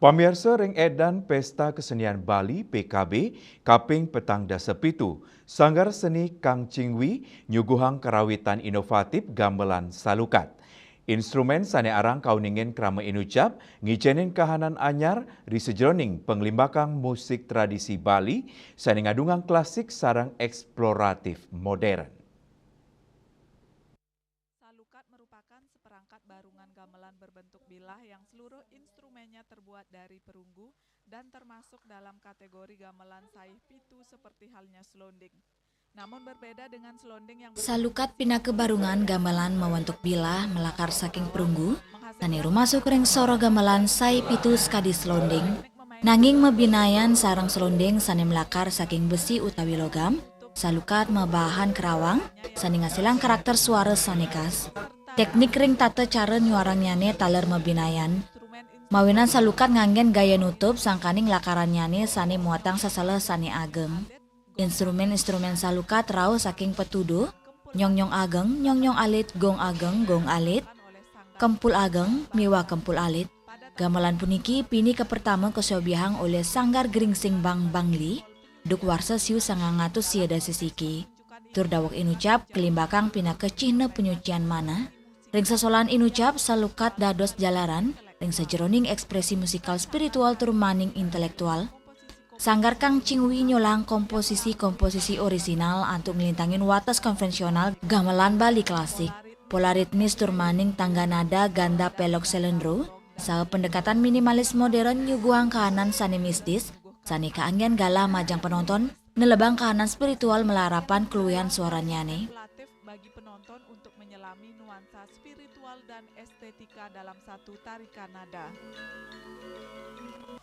Pamirsa ring edan Pesta Kesenian Bali PKB kaping petang dasa pitu. Sanggar Seni Kang Cingwi nyuguhang karawitan inovatif gamelan salukat. Instrumen sane arang kauningin krama inucap ngicenin kahanan anyar di sejroning penglimbakang musik tradisi Bali sane ngadungang klasik sarang eksploratif modern. Salukat merupakan seperangkat barungan gamelan berbentuk bilah yang seluruh instrumennya terbuat dari perunggu dan termasuk dalam kategori gamelan saih pitu seperti halnya selonding. Namun berbeda dengan selonding yang Salukat pina kebarungan gamelan mawantuk bilah melakar saking perunggu, tani masuk ring soro gamelan saih pitu skadi selonding, nanging mebinayan sarang selonding sani melakar saking besi utawi logam, salukat mebahan kerawang, sani ngasilang karakter suara sani khas. Teknik ring tata cara nyuarangnyane taler mebinayan, mawinan salukat nganggen gaya nutup sangkaning lakarannyane sani muatang sasalah sani ageng. Instrumen-instrumen salukat rau saking petuduh, nyong-nyong ageng, nyong-nyong alit, gong ageng, gong alit, kempul ageng, miwa kempul alit. Gamelan puniki pini kepertama kesobihang oleh Sanggar Gringsing Bang Bangli, duk warsa siu sangangatus siada sisiki. Tur dawak inucap kelimbakang pina kecihne penyucian mana. Ring sesolan inucap salukat dados jalaran, ring sejeroning ekspresi musikal spiritual tur maning intelektual. Sanggar Kang Cingwi nyolang komposisi-komposisi orisinal antuk ngelintangin watas konvensional gamelan Bali klasik. Pola ritmis turmaning tangga nada ganda pelok selendro, saha pendekatan minimalis modern nyuguhang kahanan sani mistis, sani kaanggen gala majang penonton, nelebang kahanan spiritual melarapan keluyan suaranyane. bagi penonton untuk menyelami nuansa spiritual dan estetika dalam satu tarikan nada.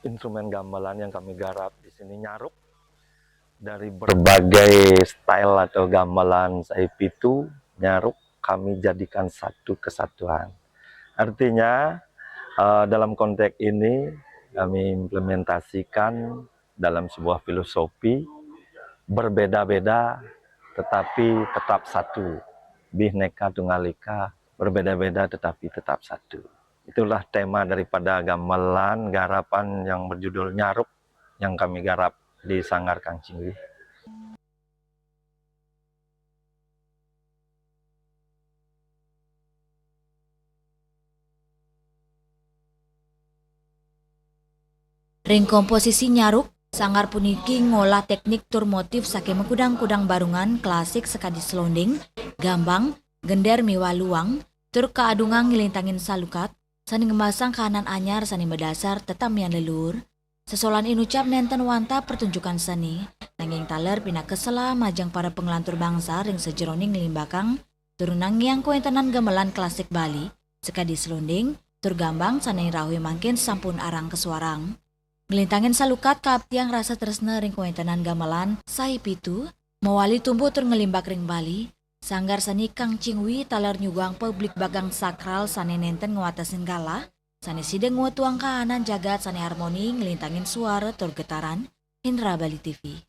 Instrumen gamelan yang kami garap di sini nyaruk dari berbagai style atau gamelan saih pitu, nyaruk kami jadikan satu kesatuan. Artinya dalam konteks ini kami implementasikan dalam sebuah filosofi berbeda-beda tetapi tetap satu. Bhinneka Tunggal Ika, berbeda-beda tetapi tetap satu. Itulah tema daripada gamelan garapan yang berjudul Nyaruk yang kami garap di Sanggar Kang Cingwi. Ring komposisi nyaruk, Sanggar puniki ngolah teknik tur motif saking mekudang-kudang barungan klasik sekadi selonding, gambang, gender miwa luang, tur kaadungang ngilintangin salukat, sani ngemasang kahanan anyar sani medasar tetamian leluhur. Sesolan inucap nenten wanta pertunjukan seni, nanging taler pina kesela majang para pengelantur bangsa ring sejeroning ngelimbakang, turunang yang kuentenan gamelan klasik Bali, sekadi selonding, tur gambang sani rahui mangkin sampun arang kesuarang. Ngelintangin salukat kaaptiang rasa tresna ring kuentenan gamelan saih pitu, mawali tumbuh tur ngelimbak ring Bali. Sanggar Seni Kang Cingwi taler nyuguang publik bagang sakral sane nenten ngewatasin gala, sane sideng nguatuang kahanan jagat sane harmoni ngelintangin suara tur getaran. Indra Bali TV.